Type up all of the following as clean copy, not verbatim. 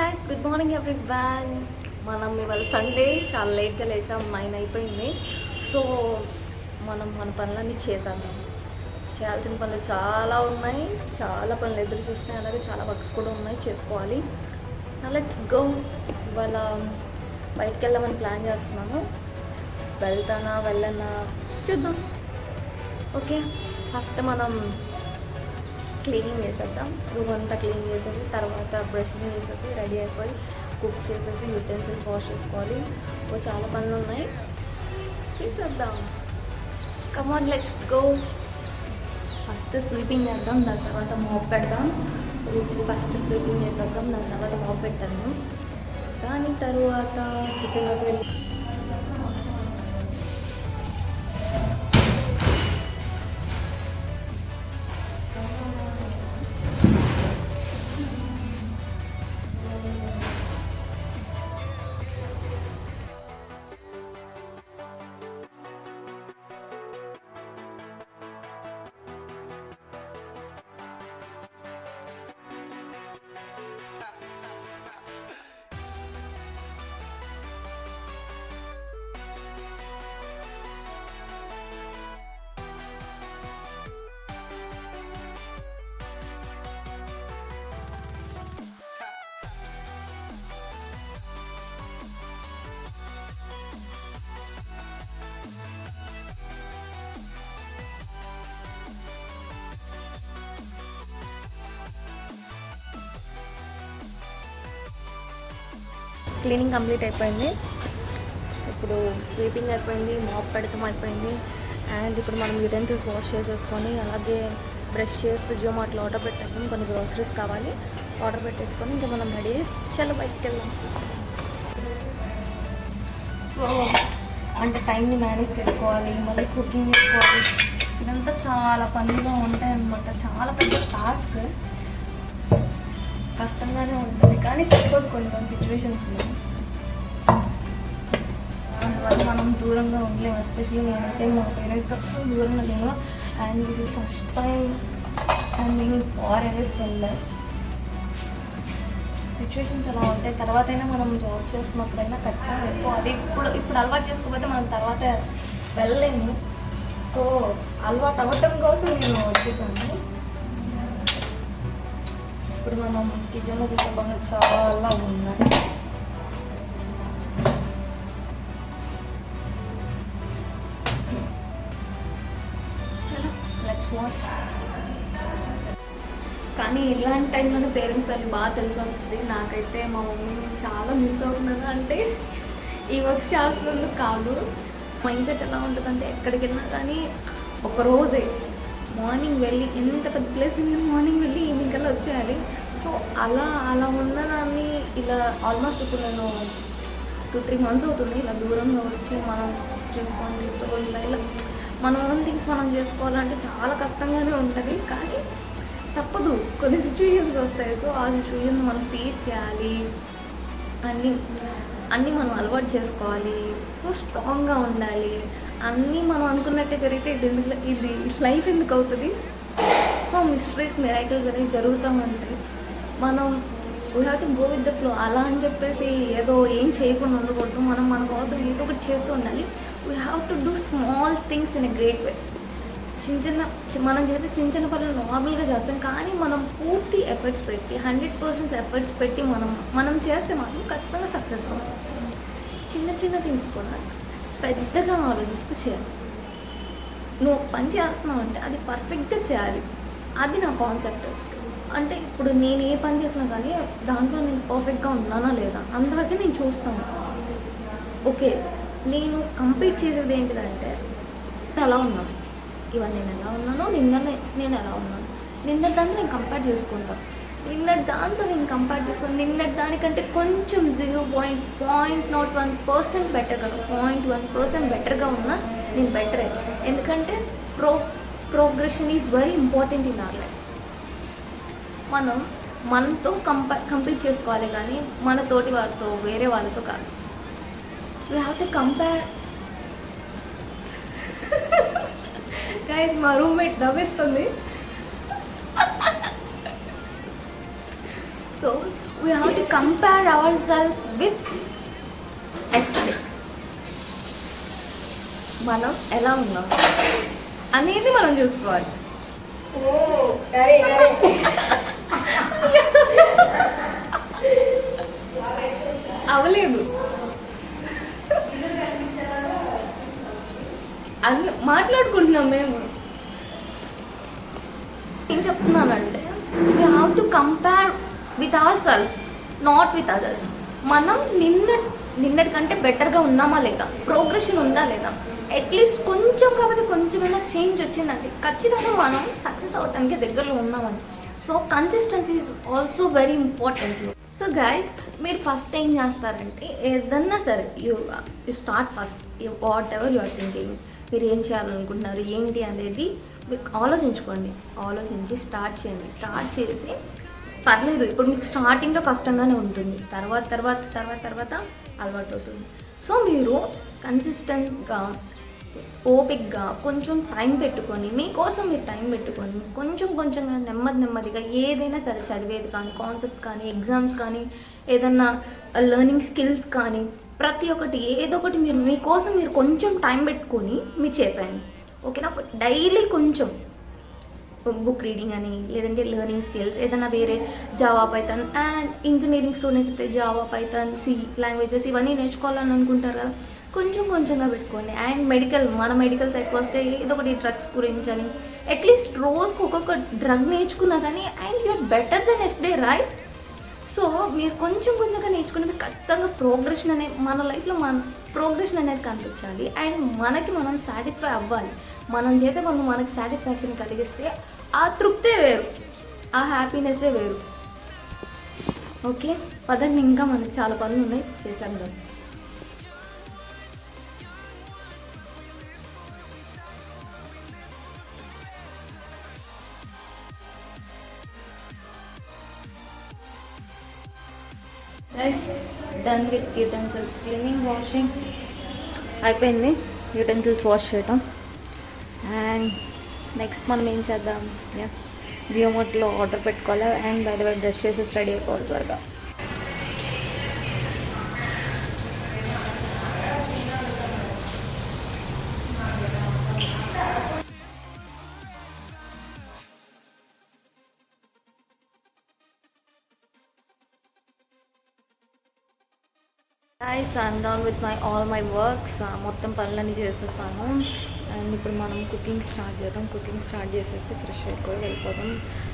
Guys, good morning everyone. మనం ఇవాళ Sunday చాలా లేట్గా లేచాం, 9 అయిపోయింది. సో మన పనులన్నీ చేసేద్దాం. చేయాల్సిన పనులు చాలా ఉన్నాయి, చాలా పనులు ఎదురు చూస్తున్నాయి, అలాగే చాలా వర్క్స్ కూడా ఉన్నాయి, చేసుకోవాలి. Let's go. ఇవాళ బయటికి వెళ్దామని ప్లాన్ చేస్తున్నాను. వెళ్తానా వెళ్ళనా చూద్దాం. ఓకే, ఫస్ట్ మనం క్లీనింగ్ చేసేద్దాం. రూమ్ అంతా క్లీన్ చేసేసి తర్వాత బ్రషింగ్ చేసేసి రెడీ అయిపోయి కుక్ చేసేసి యూటెన్సిల్స్ వాష్ చేసుకోవాలి. చాలా పనులు ఉన్నాయి, చేసేద్దాం. Come on, let's go. First sweeping చేద్దాం, దాని తర్వాత మాప్ పెడదాం. ఫస్ట్ స్వీపింగ్ చేసేద్దాం, దాని తర్వాత మాప్ పెట్టాను. దాని తర్వాత కిచెన్లోకి వెళ్ళి క్లీనింగ్ కంప్లీట్ అయిపోయింది. ఇప్పుడు స్వీపింగ్ అయిపోయింది, మాప్ పెడతాం అయిపోయింది. అండ్ ఇప్పుడు మనం యూటెన్సిల్స్ వాష్ చేసేసుకొని అలాగే బ్రష్ చేస్తూ జోమాట్లో ఆర్డర్ పెట్టేద్దాం. కొన్ని గ్రోసరీస్ కావాలి, ఆర్డర్ పెట్టేసుకొని ఇంకా మనం రెడీ చలో బయటికి వెళ్దాం. సో అంటే టైంని మేనేజ్ చేసుకోవాలి, మళ్ళీ కుకింగ్ చేసుకోవాలి. ఇదంతా చాలా పనిగా ఉంటాయి అన్నమాట. చాలా పెద్ద టాస్క్, కష్టంగానే ఉంటుంది, కానీ తప్పదు కొన్ని సిచ్యువేషన్స్ ఉన్నాయి. దానివల్ల మనం దూరంగా ఉండలేము. ఎస్పెషల్లీ నేనైతే మా పేరెంట్స్కి అస్సలు దూరంగా లేను. అండ్ ఇది ఫస్ట్ టైం అండ్ నేను far away from that. Situations అలా ఉంటాయి. తర్వాత అయినా మనం జాబ్ చేస్తున్నప్పుడైనా ఖచ్చితంగా వెళ్ళిపోవాలి. ఇప్పుడు అలవాటు చేసుకోకపోతే మనం తర్వాత వెళ్ళలేము. సో అలవాటు అవ్వటం కోసం నేను వచ్చేసాను. ఇప్పుడు మనం కిచెన్లో చేసే పనులు చాలా ఉన్నాయి. చలో లెట్స్ వాష్. కానీ ఇలాంటి టైంలోనే పేరెంట్స్ వాళ్ళు బాగా తెలిసి వస్తుంది. నాకైతే మా మమ్మీని చాలా మిస్ అవుతున్నాను. అంటే ఈ వర్క్స్ చేస్తున్నందుకు కాదు, మైండ్ సెట్ ఎలా ఉంటుందంటే ఎక్కడికి వెళ్ళినా కానీ ఒకరోజే మార్నింగ్ వెళ్ళి, ఎంత పెద్ద ప్లేస్ నేను మార్నింగ్ వెళ్ళి ఈవినింగ్ కల్లా వచ్చేయాలి. సో అలా ఉన్నదాన్ని ఇలా ఆల్మోస్ట్ ఇప్పుడు నేను 2-3 మంత్స్ అవుతుంది ఇలా దూరంగా వచ్చి మనం చూసుకొని ఇలా మన ఓన్ థింగ్స్ మనం చేసుకోవాలంటే చాలా కష్టంగానే ఉంటుంది. కానీ తప్పదు, కొన్ని సిచ్యువేషన్స్ వస్తాయి. సో ఆ సిచ్యువేషన్ మనం ఫేస్ చేయాలి, అన్నీ మనం అలవాటు చేసుకోవాలి. సో స్ట్రాంగ్గా ఉండాలి. అన్నీ మనం అనుకున్నట్టే జరిగితే ఇది లైఫ్ ఎందుకు అవుతుంది? సో మిస్టరీస్, మిరాకిల్స్ అనేవి జరుగుతూ ఉంటాయి. మనం we have to go with the flow. అలా అని చెప్పేసి ఏదో ఏం చేయకుండా ఉండకూడదు. మనం మన కోసం ఏదో ఒకటి చేస్తూ ఉండాలి. We have to do small things in a great way. మనం చేసే చిన్న పనులు నార్మల్గా చేస్తాం, కానీ మనం పూర్తి ఎఫర్ట్స్ పెట్టి 100% ఎఫర్ట్స్ పెట్టి మనం చేస్తే మాత్రం ఖచ్చితంగా సక్సెస్ అవుతాం. చిన్న థింగ్స్ కూడా పెద్దగా ఆలోచిస్తూ చేయాలి. నువ్వు పని చేస్తున్నావు అంటే అది పర్ఫెక్ట్గా చేయాలి. అది నా కాన్సెప్ట్. అంటే ఇప్పుడు నేను ఏ పని చేసినా కానీ దాంట్లో నేను పర్ఫెక్ట్గా ఉన్నానా లేదా అంతవరకు నేను చూస్తాను. ఓకే, నేను కంప్లీట్ చేసేది ఏంటిదంటే ఎలా ఉన్నాను, ఇవాళ నేను ఎలా ఉన్నానో నేను ఎలా ఉన్నాను, నిన్నటి దాన్ని నేను కంపేర్ చేసుకుంటాను. నిన్నటి దాంతో నేను కంపేర్ చేసుకుని నిన్నటి దానికంటే కొంచెం 0.01% బెటర్గా 0.1% బెటర్గా ఉన్నా నేను బెటరే. ఎందుకంటే progression is very important in our life. మనతో కంపీట్ చేసుకోవాలి, కానీ మన తోటి వారితో, వేరే వాళ్ళతో కాదు. We have to compare. Guys, మా రూమ్మేట్ నవ్వేస్తుంది. So we have to compare our self with yesterday. మనం ఎలా ఉన్నాం అనేది మనం చూసుకోవాలి. అవలేదు మాట్లాడుకుంటున్నాం మేము. ఏం చెప్తున్నానంటే we have to compare with our self, not with others. మనం నిన్నటి కంటే బెటర్గా ఉన్నామా లేదా, ప్రోగ్రెషన్ ఉందా లేదా, అట్లీస్ట్ కొంచెం కాబట్టి కొంచెమైనా చేంజ్ వచ్చిందంటే ఖచ్చితంగా మనం సక్సెస్ అవ్వడానికి దగ్గరలో ఉన్నామని. So consistency is also very important. So guys, మీరు ఫస్ట్ ఏం చేస్తారంటే ఏదన్నా సరే you start first whatever you are thinking. మీరు ఏం చేయాలనుకుంటున్నారు ఏంటి అనేది మీరు ఆలోచించుకోండి. ఆలోచించి స్టార్ట్ చేయండి. స్టార్ట్ చేసి పర్లేదు, ఇప్పుడు మీకు స్టార్టింగ్లో కష్టంగానే ఉంటుంది, తర్వాత అలవాటు అవుతుంది. సో మీరు కన్సిస్టెంట్గా ఓపిక్గా కొంచెం టైం పెట్టుకొని, మీకోసం మీరు టైం పెట్టుకొని కొంచెంగా నెమ్మదిగా ఏదైనా సరే చదివేది కానీ, కాన్సెప్ట్ కానీ, ఎగ్జామ్స్ కానీ, ఏదన్నా లెర్నింగ్ స్కిల్స్ కానీ, ప్రతి ఒక్కటి ఏదో ఒకటి మీరు మీకోసం మీరు కొంచెం టైం పెట్టుకొని మీరు చేసేయండి. ఓకేనా? డైలీ కొంచెం బుక్ రీడింగ్ అని, లేదంటే లెర్నింగ్ స్కిల్స్ ఏదైనా వేరే Java, Python, and engineering students అయితే జావా, పైథాన్, సి లాంగ్వేజెస్ ఇవన్నీ నేర్చుకోవాలని అనుకుంటారు కదా, కొంచెంగా పెట్టుకోండి. అండ్ మన మెడికల్ సైడ్కి వస్తే ఏదో ఒకటి డ్రగ్స్ గురించి అని, అట్లీస్ట్ రోజుకు ఒక్కొక్క డ్రగ్ నేర్చుకున్నా కానీ and you are better than yesterday, right? So మీరు కొంచెంగా నేర్చుకునేది ఖచ్చితంగా ప్రోగ్రెషన్ మన లైఫ్లో ప్రోగ్రెషన్ అనేది కనిపించాలి. అండ్ మనం సాటిస్ఫై అవ్వాలి. మనం చేసే పనులు మనకి సాటిస్ఫాక్షన్ కలిగిస్తే ఆ తృప్తే వేరు, ఆ హ్యాపీనెస్సే వేరు. ఓకే, పదండి, ఇంకా మనకి చాలా పనులు ఉన్నాయి, చేశాం కదా. Guys, done with utensils cleaning, washing అయిపోయింది. యూటెన్సిల్స్ వాష్ చేయటం. అండ్ నెక్స్ట్ మనం ఏం చేద్దాం, జియో మార్ట్లో ఆర్డర్ పెట్టుకోవాలి. And by the way brush చేసేసి రెడీ అయిపోవాలి త్వరగా. Guys, I'm done with all my works. మొత్తం పనులన్నీ చేసేసాను. అండ్ ఇప్పుడు మనం కుకింగ్ స్టార్ట్ చేద్దాం. కుకింగ్ స్టార్ట్ చేసేసి ఫ్రెష్ అయిపోయి వెళ్ళిపోదాం.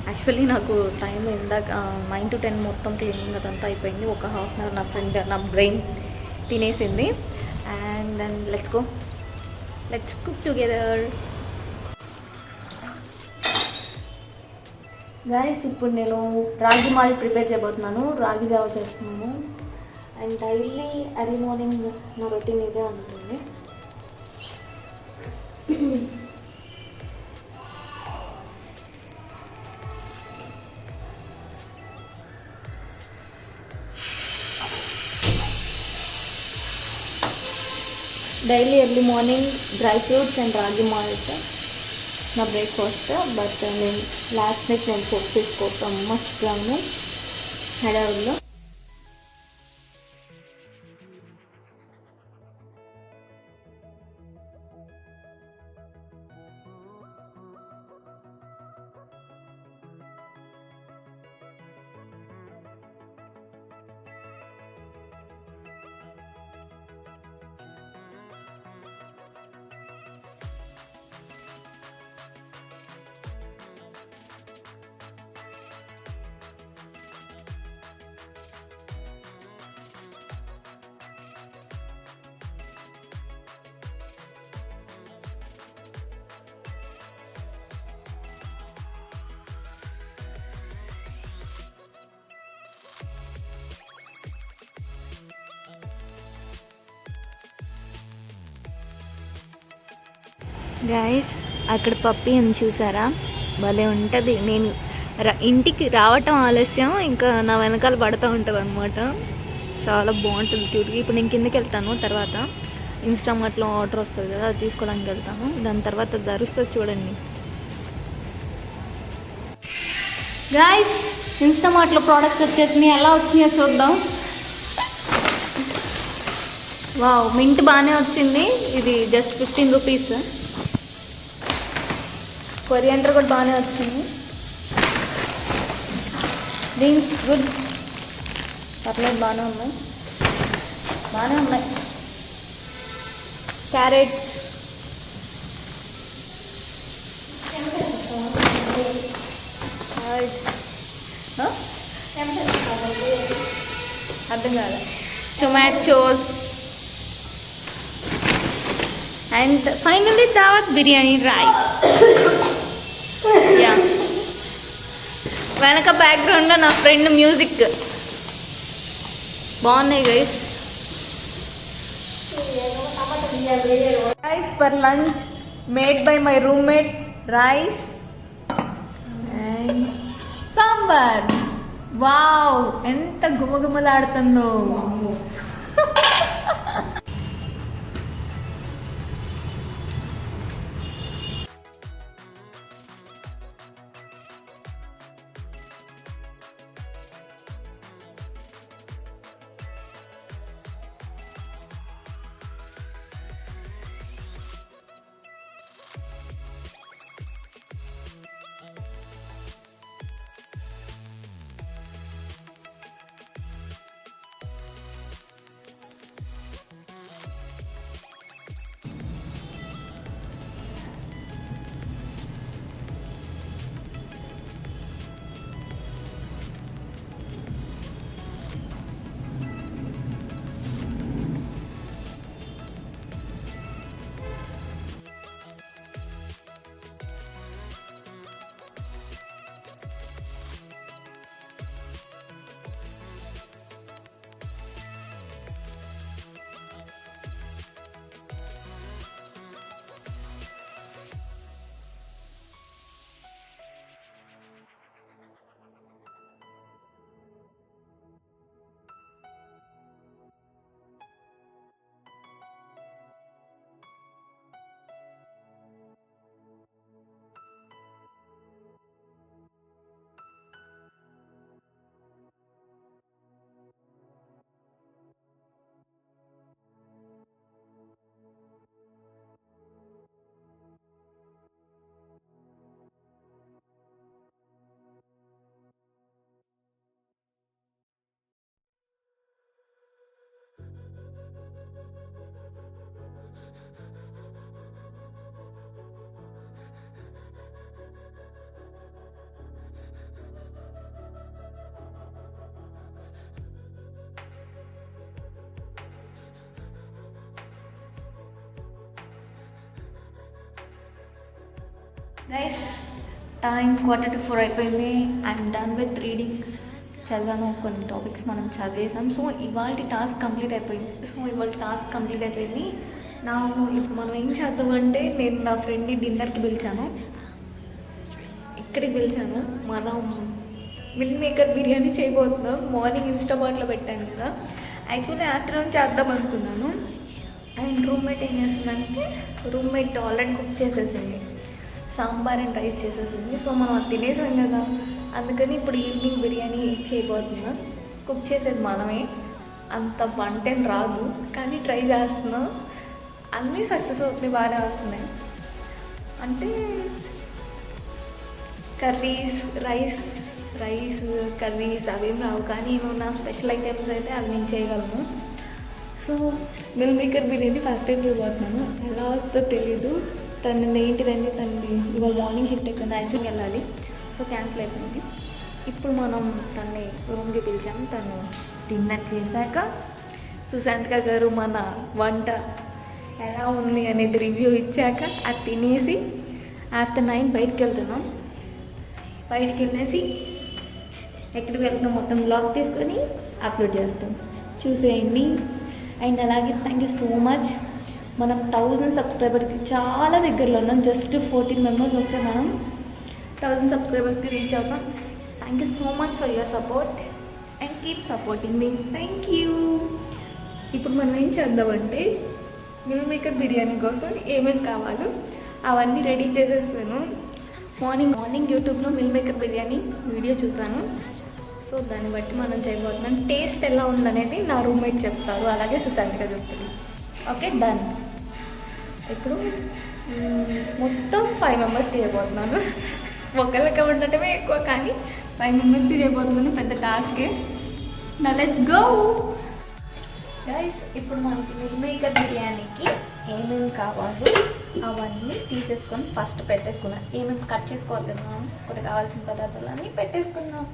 యాక్చువల్లీ నాకు టైం ఇందాక 9 to 10 మొత్తం క్లీనింగ్ అదంతా అయిపోయింది. ఒక హాఫ్ అన్ అవర్ నా బ్రెయిన్ తినేసింది. And then let's cook together. Guys, ఇప్పుడు నేను రాగి మాల్ట్ ప్రిపేర్ చేయబోతున్నాను. రాగి జావ చేస్తున్నాను. అండ్ డైలీ ఎర్లీ మార్నింగ్ నా రొటీన్ ఇదే ఉంటుంది. Daily early morning dry fruits and ragi malt నా బ్రేక్ఫాస్ట్. బట్ నేను లాస్ట్ నైట్ నేను కుక్ చేసుకోవటం మర్చిపోయాను హైదరాబాద్లో. గైస్, అక్కడ పప్పి అని చూసారా, భలే ఉంటుంది. నేను ఇంటికి రావటం ఆలస్యం, ఇంకా నా వెనకాల పడుతూ ఉంటుంది అనమాట. చాలా బాగుంటుంది క్యూట్గా. ఇప్పుడు నేను కిందకి వెళ్తాను, తర్వాత ఇన్స్టామార్ట్లో ఆర్డర్ వస్తుంది కదా, అది తీసుకోవడానికి వెళ్తాను. దాని తర్వాత అది ధరుస్తుంది చూడండి. గైస్, ఇన్స్టామార్ట్లో ప్రోడక్ట్స్ వచ్చేసినాయి, ఎలా వచ్చినాయో చూద్దాం. వావ్, మింట్ బాగానే వచ్చింది. ఇది జస్ట్ 15 రూపీస్. కొరియాండర్ కూడా బాగానే వచ్చింది. బీన్స్ గుడ్, పర్లేదు, బాగానే ఉన్నాయి. క్యారెట్స్, అర్థం కాదు, టొమాటోస్, అండ్ ఫైనల్లీ దావత్ బిర్యానీ రైస్. యా, వెనక బ్యాక్గ్రౌండ్లో నా ఫ్రెండ్ మ్యూజిక్ బాగున్నాయి guys. Rice for lunch made by my roommate. Rice and sambar. Wow, ఎంత గుమగుమలాడుతుందో. గైస్, టైం 3:45 అయిపోయింది. I'm done with reading. చదివాను, కొన్ని టాపిక్స్ మనం చదివేసాం. సో ఇవాళ టాస్క్ కంప్లీట్ అయిపోయింది. నా ఇప్పుడు మనం ఏం చేద్దామంటే, నేను నా ఫ్రెండ్ని డిన్నర్కి పిలిచాను. ఇక్కడికి పిలిచాను. మనం మిల్ మేకర్ బిర్యానీ చేయబోతున్నాం. మార్నింగ్ ఇన్స్టాబాట్లో పెట్టాను కదా, యాక్చువల్లీ ఆఫ్టర్నూన్ చేద్దాం అనుకున్నాను. అండ్ రూమ్మేట్ ఏం చేస్తుందంటే, రూమ్మేట్ ఆల్రెడీ కుక్ చేసేసింది, సాంబార్ అండ్ రైస్ చేసేసింది. సో మనం అది తినేసాం కదా, అందుకని ఇప్పుడు ఈవినింగ్ బిర్యానీ చేయబోతున్నాం. కుక్ చేసేది మనమే, అంత వంటేం రాదు కానీ ట్రై చేస్తున్నాం. అన్నీ సక్సెస్ అవుతున్నాయి, బాగానే వస్తున్నాయి. అంటే రైస్ కర్రీస్ అవేం రావు, కానీ ఏమన్నా స్పెషల్ ఐటమ్స్ అయితే అవి నేను చేయగలను. So meal maker biryani first time చేయబోతున్నాను. ఎలా వస్తుందో తెలీదు. ఏంటిదండి, ఇవాళ మార్నింగ్ షిఫ్ట్ అయిపోయింది, యాక్చువల్గా వెళ్ళాలి. సో క్యాన్సిల్ అయిపోయింది. ఇప్పుడు మనం తన్ని రూమ్కి పిలిచాము. తను డిన్నర్ చేశాక సుశాంతిక గారు మన వంట ఎలా ఉంది అనేది రివ్యూ ఇచ్చాక అది తినేసి ఆఫ్టర్ 9 బయటికి వెళ్తున్నాం. బయటికి వెళ్ళేసి ఎక్కడికి వెళ్తున్నాం మొత్తం బ్లాగ్ తీసుకొని అప్లోడ్ చేస్తాం, చూసేయండి. అండ్ అలాగే థ్యాంక్ యూ సో మచ్. మనం 1000 సబ్స్క్రైబర్స్కి చాలా దగ్గరలో ఉన్నాం. జస్ట్ 14 మెంబర్స్ వస్తే మనం 1000 సబ్స్క్రైబర్స్కి రీచ్ అవుతాం. Thank you so much for your support and keep supporting me. Thank you. ఇప్పుడు మనం ఏం చేద్దామంటే, మిల్ మేకర్ బిర్యానీ కోసం ఏమేమి కావాలో అవన్నీ రెడీ చేసేస్తాను. మార్నింగ్ యూట్యూబ్లో మిల్ మేకర్ బిర్యానీ వీడియో చూసాను. సో దాన్ని బట్టి మనం చేయబోతున్నాం. టేస్ట్ ఎలా ఉందనేది నా రూమ్మేట్ చెప్తారు, అలాగే సుశాంతిగా చెప్తుంది. Okay, done. ఇప్పుడు మొత్తం 5 మెంబర్స్కి చేయబోతున్నాను. ఒకళ్ళకి ఉండటమే ఎక్కువ, కానీ 5 మెంబర్స్కి చేయబోతున్నాను. పెద్ద టాస్కే. నా లెట్స్ గో గైస్. ఇప్పుడు మనకి మిల్ మేకర్ బిర్యానీకి ఏమేమి కావాలో అవన్నీ తీసేసుకొని ఫస్ట్ పెట్టేసుకున్నాం. ఏమేమి కట్ చేసుకోవాలి కదా మనం, కొన్ని కావాల్సిన పదార్థాలన్నీ పెట్టేసుకున్నాం.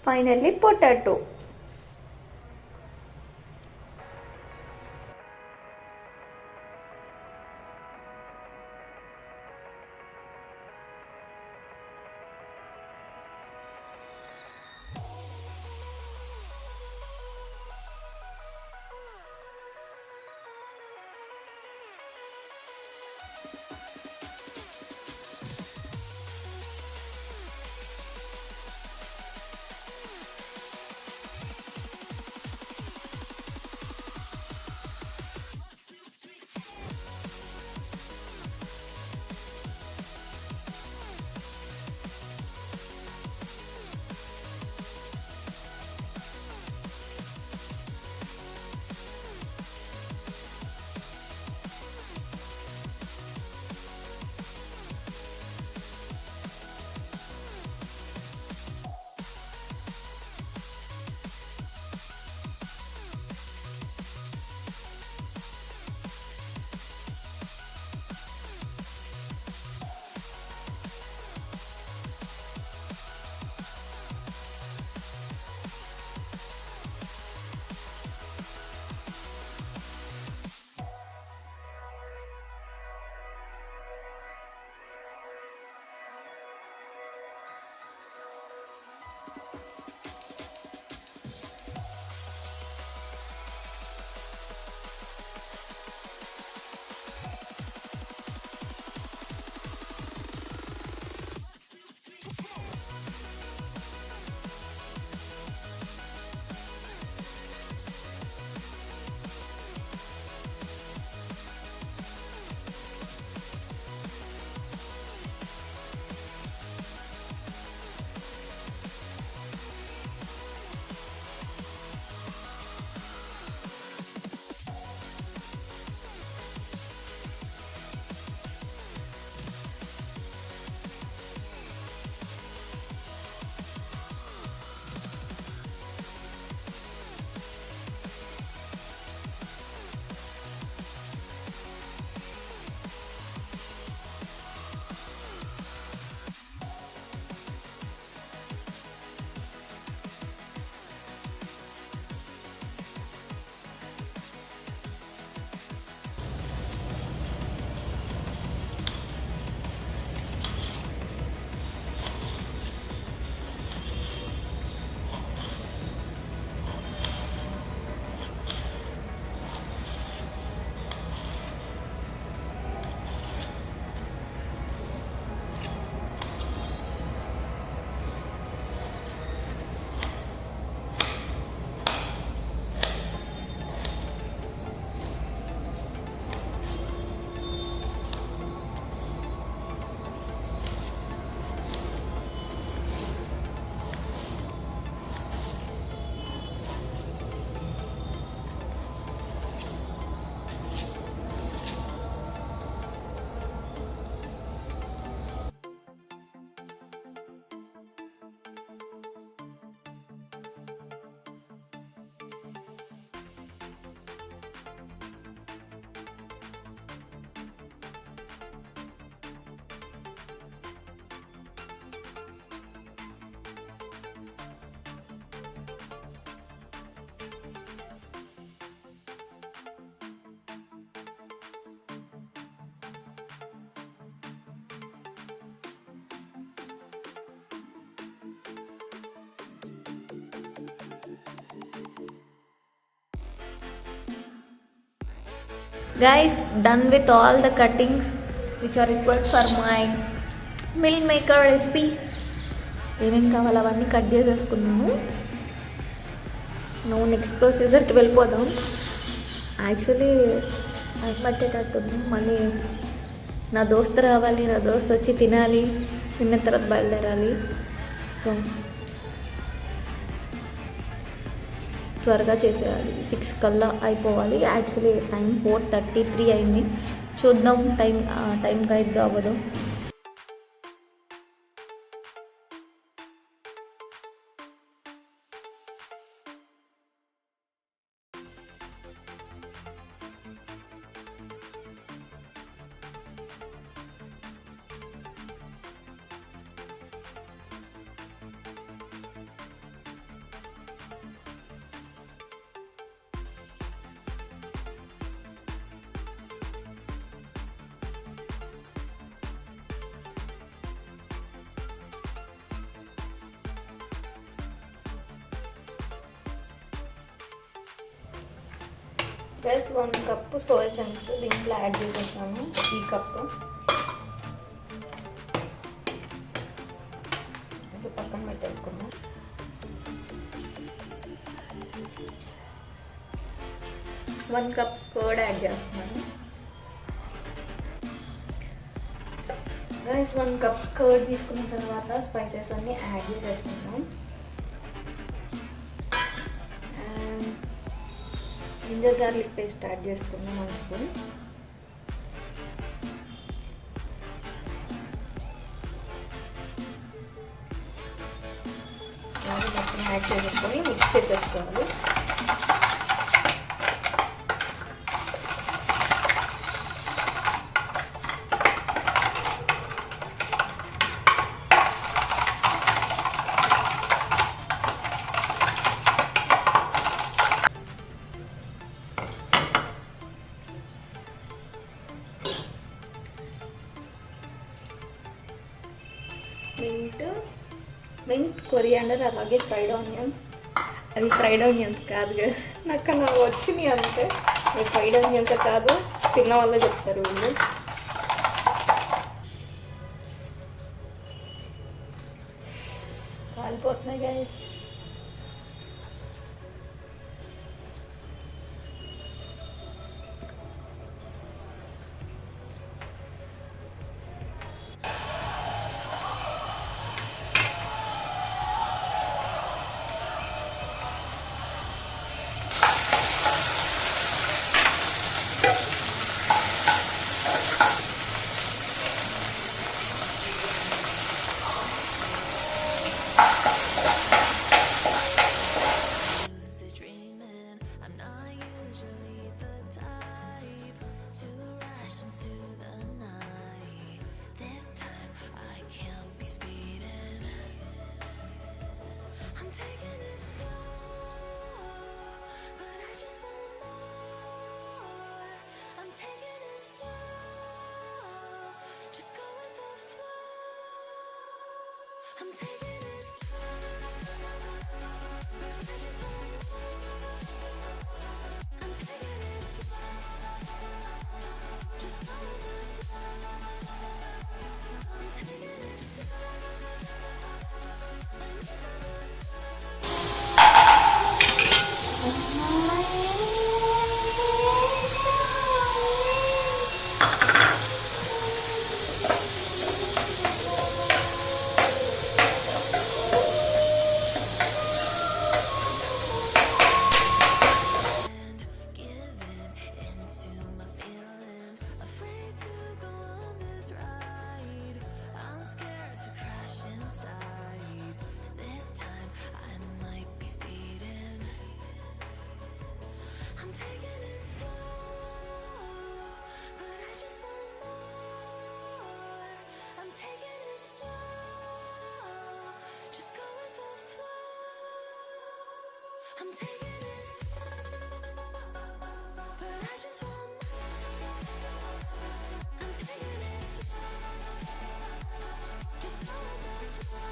Finally potato. Guys, done with all the cuttings. Which are required for my meal maker recipe. ఏమేమి కావాలి అవన్నీ కట్ చేసేసుకున్నాను. నువ్వు నెక్స్ట్ ప్రొసీజర్కి వెళ్ళిపోదాం. యాక్చువల్లీ టైం పట్టేటట్టుంది. మళ్ళీ నా దోస్తు రావాలి, నా దోస్తు వచ్చి తినాలి, తిన్న తర్వాత బయలుదేరాలి. సో త్వరగా చేసేయాలి, 6 కల్లా అయిపోవాలి. యాక్చువల్లీ టైం 4:33 అయింది. చూద్దాం టైంకి అయిద్దో అవ్వదు. ప్లస్ 1 కప్పు సోయా చంక్స్ దీంట్లో యాడ్ చేసేసాను. ఈ కప్పు ఇది పక్కన పెట్టేసుకున్నాం. వన్ కప్ కర్డ్ యాడ్ చేస్తున్నాను. గైస్ 1 కప్ కర్డ్ తీసుకున్న తర్వాత స్పైసెస్ అన్నీ యాడ్ చేసేసుకుందాం. జింజర్ గార్లిక్ పేస్ట్ యాడ్ చేసుకున్నాం 1 స్పూన్. మొత్తం యాడ్ చేసేసుకొని మిక్స్ చేసేసుకోవాలి. మింట్, కొరియాండర్, అలాగే ఫ్రైడ్ ఆనియన్స్. అవి ఫ్రైడ్ ఆనియన్స్ కాదు కదా, నాకు వచ్చినాయి అంతే. అవి ఫ్రైడ్ ఆనియన్స్ కాదు, తిన్న వాళ్ళే చెప్తారు వీళ్ళు. కాలిపోతున్నాయి guys. I'm taking it slow, but I just want more. I'm taking it slow, just go with the flow. I'm taking it slow, my knees on the I'm taking it slow, but I just want more. I'm taking it slow, just go with the flow.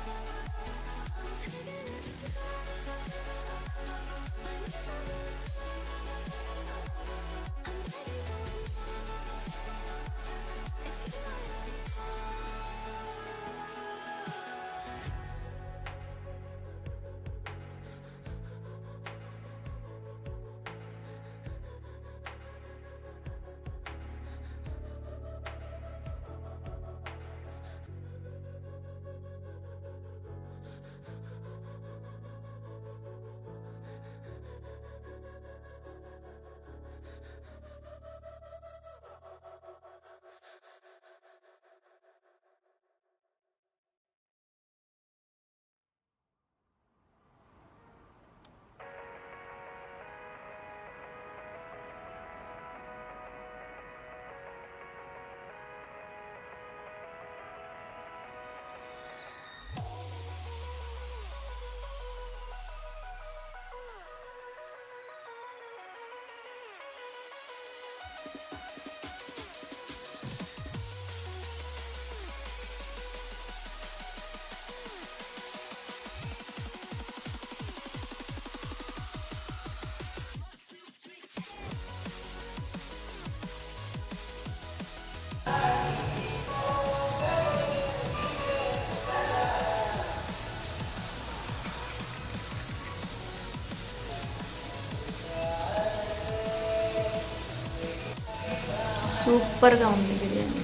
I'm taking it slow, my knees on the floor. I'm ready for more. సూపర్గా ఉంది biryani.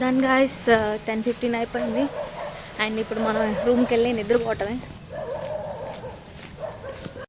Done guys, 10:15 అయిపోయింది. And ఇప్పుడు మనం రూమ్కి వెళ్ళి నిద్రపోవటమే.